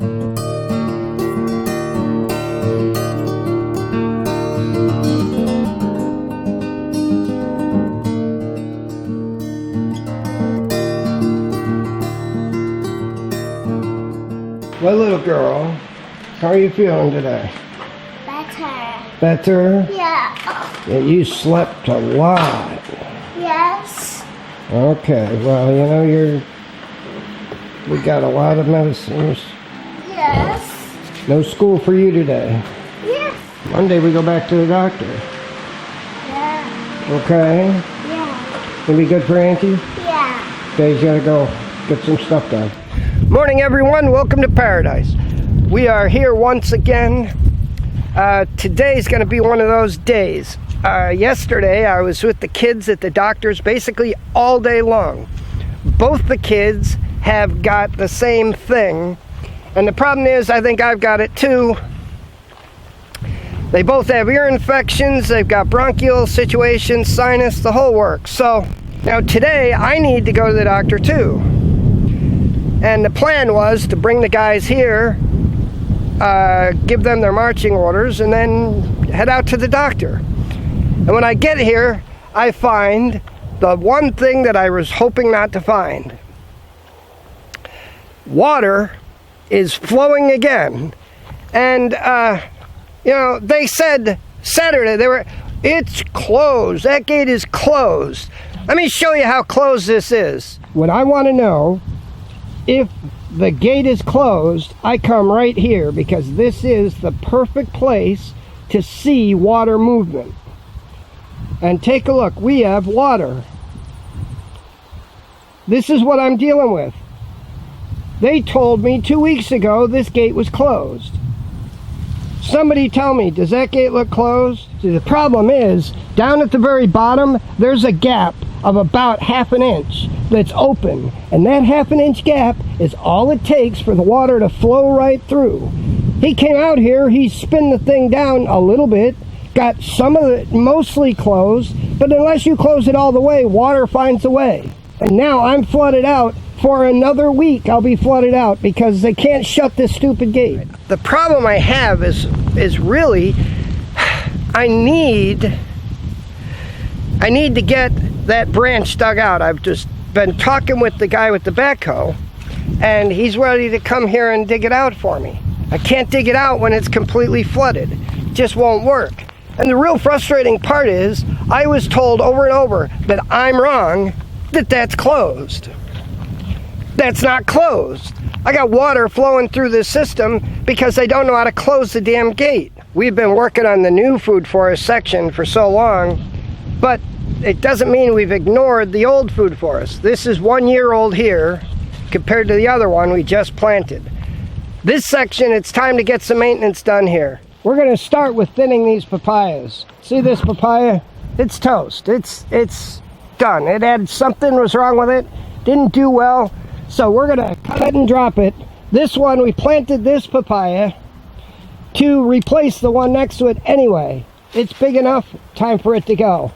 Well, little girl, how are you feeling today? Better. Better? Yeah. Yeah, you slept a lot. Yes. Okay, well, you know, we got a lot of medicines. Yes. No school for you today. Yes. Monday we go back to the doctor. Yeah. Okay? Yeah. Gonna be good for Auntie? Yeah. Okay, you gotta go get some stuff done. Morning, everyone. Welcome to paradise. We are here once again. Today's going to be one of those days. Yesterday, I was with the kids at the doctor's basically all day long. Both the kids have got the same thing. And the problem is, I think I've got it too. They both have ear infections. They've got bronchial situations, sinus, the whole works. So now today, I need to go to the doctor too. And the plan was to bring the guys here, give them their marching orders, and then head out to the doctor. And when I get here, I find the one thing that I was hoping not to find. Water is flowing again. And, you know, they said Saturday, it's closed. That gate is closed. Let me show you how closed this is. What I want to know, if the gate is closed, I come right here because this is the perfect place to see water movement. And take a look, we have water. This is what I'm dealing with. They told me 2 weeks ago this gate was closed. Somebody tell me, does that gate look closed? See, the problem is, down at the very bottom, there's a gap of about 1/2 inch that's open. And that 1/2 inch gap is all it takes for the water to flow right through. He came out here, he spinned the thing down a little bit, got some of it mostly closed, but unless you close it all the way, water finds a way. And now I'm flooded out. For another week, I'll be flooded out because they can't shut this stupid gate. The problem I have is really, I need to get that branch dug out. I've just been talking with the guy with the backhoe, and he's ready to come here and dig it out for me. I can't dig it out when it's completely flooded. It just won't work. And the real frustrating part is, I was told over and over that I'm wrong, that that's closed. That's not closed. I got water flowing through this system because they don't know how to close the damn gate. We've been working on the new food forest section for so long, but it doesn't mean we've ignored the old food forest. This is 1 year old here compared to the other one we just planted. This section, it's time to get some maintenance done here. We're going to start with thinning these papayas. See this papaya? It's toast. It's done. It had something was wrong with it. Didn't do well. So we're going to cut it and drop it. This one, we planted this papaya to replace the one next to it anyway. It's big enough, time for it to go.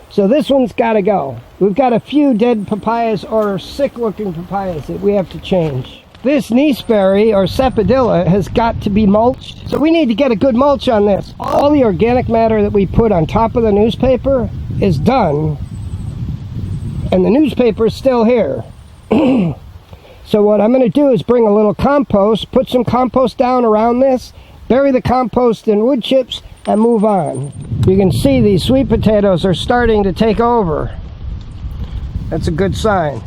So this one's got to go. We've got a few dead papayas or sick-looking papayas that we have to change. This nieceberry or sapodilla has got to be mulched. So we need to get a good mulch on this. All the organic matter that we put on top of the newspaper is done. And the newspaper is still here. So what I'm going to do is bring a little compost, put some compost down around this, bury the compost in wood chips, and move on. You can see these sweet potatoes are starting to take over. That's a good sign.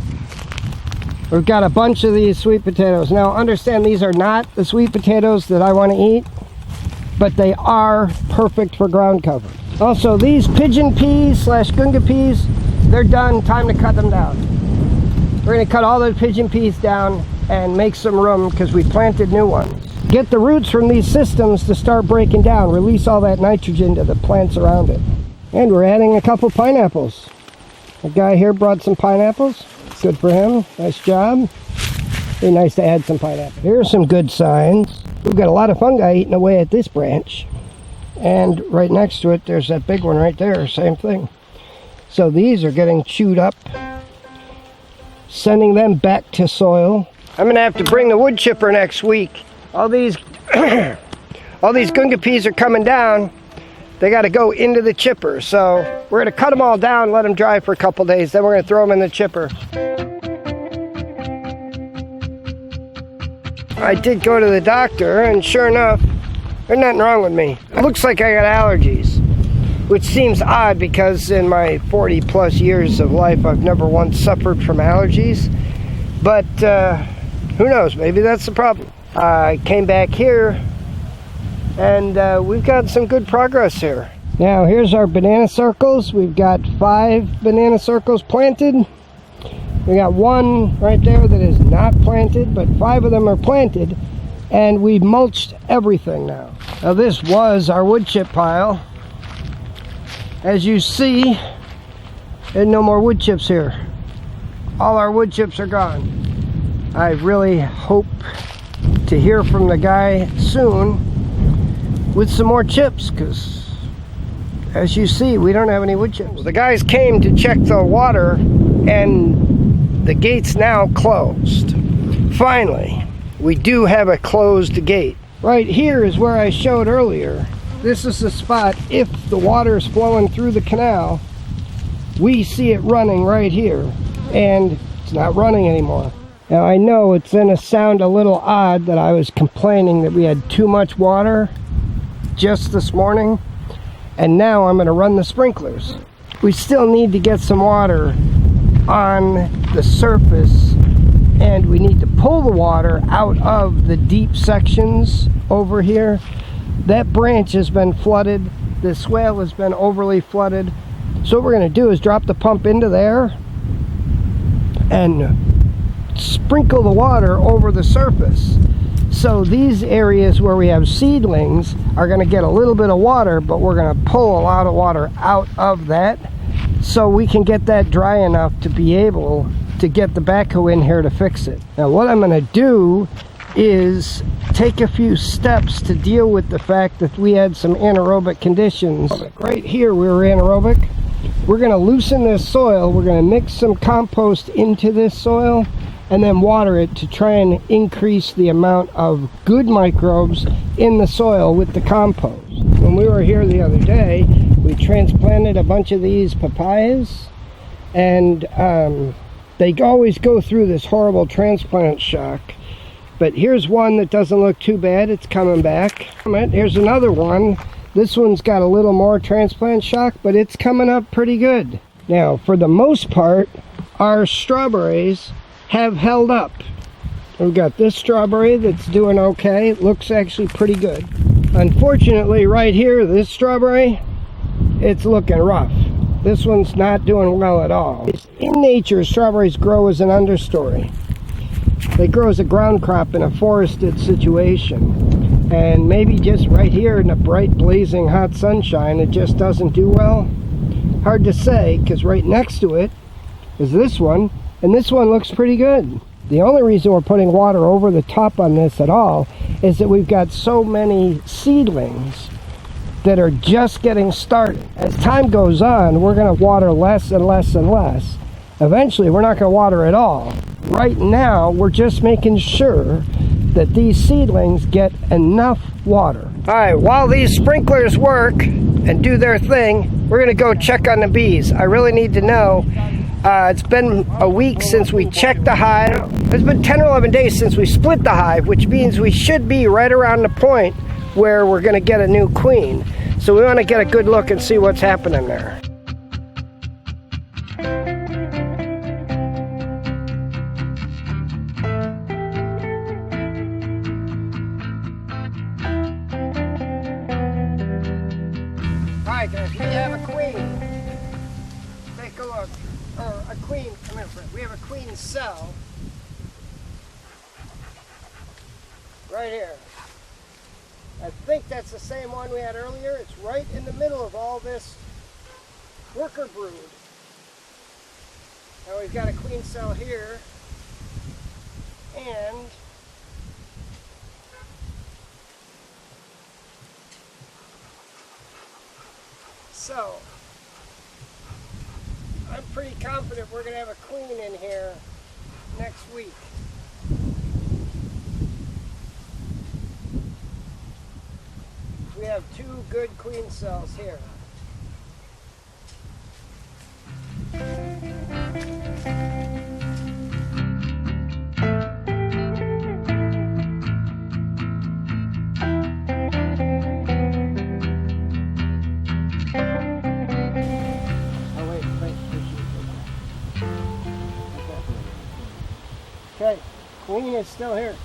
We've got a bunch of these sweet potatoes. Now understand, these are not the sweet potatoes that I want to eat, but they are perfect for ground cover. Also, these pigeon peas / gunga peas, they're done. Time to cut them down. We're going to cut all those pigeon peas down and make some room because we planted new ones. Get the roots from these systems to start breaking down, release all that nitrogen to the plants around it. And we're adding a couple pineapples. The guy here brought some pineapples. Good for him. Nice job. Be nice to add some pineapple. Here are some good signs. We've got a lot of fungi eating away at this branch. And right next to it, there's that big one right there. Same thing. So these are getting chewed up. Sending them back to soil. I'm going to have to bring the wood chipper next week all these all these gunga peas are coming down. They got to go into the chipper. So we're going to cut them all down, let them dry for a couple days. Then we're going to throw them in the chipper. I did go to the doctor, and sure enough, there's nothing wrong with me. It looks like I got allergies, which seems odd because in my 40 plus years of life, I've never once suffered from allergies. But who knows, maybe that's the problem. I came back here, and we've got some good progress here. Now here's our banana circles. We've got 5 banana circles planted. We got 1 right there that is not planted, but 5 of them are planted, and we've mulched everything now. Now this was our wood chip pile. As you see, there's no more wood chips here. All our wood chips are gone. I really hope to hear from the guy soon with some more chips, because as you see, we don't have any wood chips. The guys came to check the water, and the gate's now closed. Finally, we do have a closed gate. Right here is where I showed earlier. This is the spot, if the water is flowing through the canal, we see it running right here, and it's not running anymore. Now I know it's gonna sound a little odd that I was complaining that we had too much water just this morning, and now I'm gonna run the sprinklers. We still need to get some water on the surface, and we need to pull the water out of the deep sections over here. That branch has been flooded, the swale has been overly flooded. So what we're going to do is drop the pump into there and sprinkle the water over the surface. So these areas where we have seedlings are going to get a little bit of water, but we're going to pull a lot of water out of that, so we can get that dry enough to be able to get the backhoe in here to fix it. Now what I'm going to do is take a few steps to deal with the fact that we had some anaerobic conditions. Right here we were anaerobic. We're going to loosen this soil. We're going to mix some compost into this soil and then water it to try and increase the amount of good microbes in the soil with the compost. When we were here the other day, we transplanted a bunch of these papayas, and they always go through this horrible transplant shock. But here's one that doesn't look too bad. It's coming back. Here's another one. This one's got a little more transplant shock, but it's coming up pretty good. Now, for the most part, our strawberries have held up. We've got this strawberry that's doing okay. It looks actually pretty good. Unfortunately, right here, this strawberry, it's looking rough. This one's not doing well at all. In nature, strawberries grow as an understory. They grow as a ground crop in a forested situation. And maybe just right here in the bright, blazing hot sunshine, it just doesn't do well. Hard to say, because right next to it is this one, and this one looks pretty good. The only reason we're putting water over the top on this at all is that we've got so many seedlings that are just getting started. As time goes on, we're going to water less and less and less. Eventually, we're not going to water at all. Right now, we're just making sure that these seedlings get enough water. All right, while these sprinklers work and do their thing, we're going to go check on the bees. I really need to know. It's been a week since we checked the hive. It's been 10 or 11 days since we split the hive, which means we should be right around the point where we're going to get a new queen. So we want to get a good look and see what's happening there. Alright guys, we have a queen. Take a look. Or a queen, come here friend. We have a queen cell. Right here. I think that's the same one we had earlier. It's right in the middle of all this worker brood. Now we've got a queen cell here. And so I'm pretty confident we're going to have a queen in here next week. we have 2 good queen cells here. Okay, queen is still here.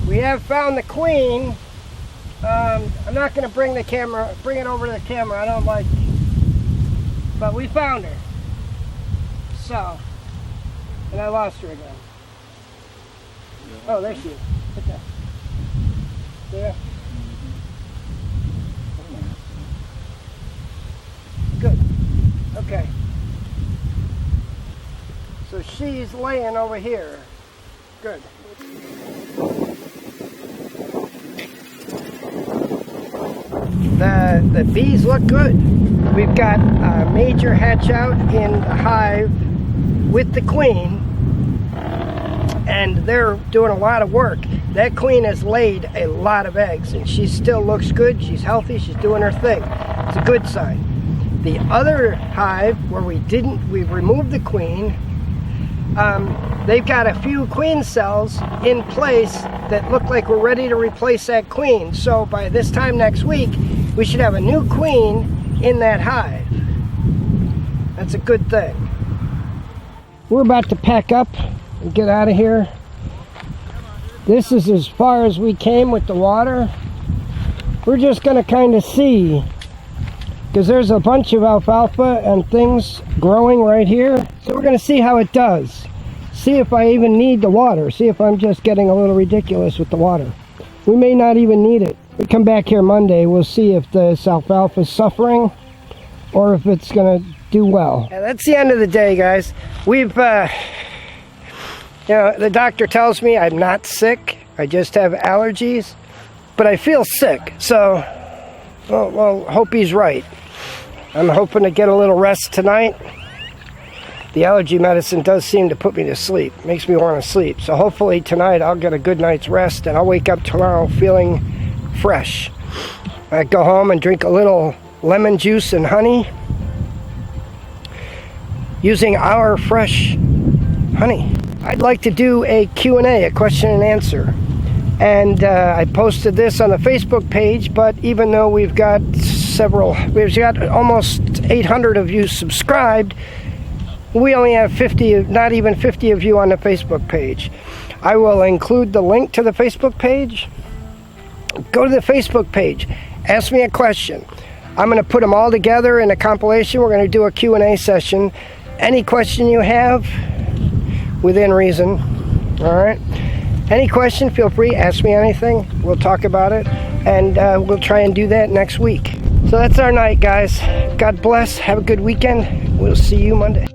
We have found the queen. I'm not going to bring it over to the camera. I don't like, but we found her. So, and I lost her again. Oh, there she is. Okay. There. Good. Okay. So she's laying over here. Good. The bees look good. We've got a major hatch out in the hive with the queen, and they're doing a lot of work. That queen has laid a lot of eggs, and she still looks good. She's healthy. She's doing her thing. It's a good sign. The other hive where we removed the queen, they've got a few queen cells in place that look like we're ready to replace that queen. So by this time next week, we should have a new queen in that hive. That's a good thing. We're about to pack up and get out of here. This is as far as we came with the water. We're just going to kind of see, because there's a bunch of alfalfa and things growing right here. So we're going to see how it does. See if I even need the water. See if I'm just getting a little ridiculous with the water. We may not even need it. We come back here Monday, we'll see if this alfalfa is suffering or if it's going to do well. Yeah, that's the end of the day, guys. We've, the doctor tells me I'm not sick. I just have allergies, but I feel sick. So, well, hope he's right. I'm hoping to get a little rest tonight. The allergy medicine does seem to put me to sleep. Makes me want to sleep. So hopefully tonight I'll get a good night's rest and I'll wake up tomorrow feeling fresh. I go home and drink a little lemon juice and honey using our fresh honey. I'd like to do a Q&A, a question and answer. And I posted this on the Facebook page, but even though we've got almost 800 of you subscribed, we only have 50, not even 50 of you on the Facebook page. I will include the link to the Facebook page. Go to the Facebook page. Ask me a question. I'm going to put them all together in a compilation. We're going to do a Q&A session. Any question you have, within reason. All right? Any question, feel free. Ask me anything. We'll talk about it. And we'll try and do that next week. So that's our night, guys. God bless. Have a good weekend. We'll see you Monday.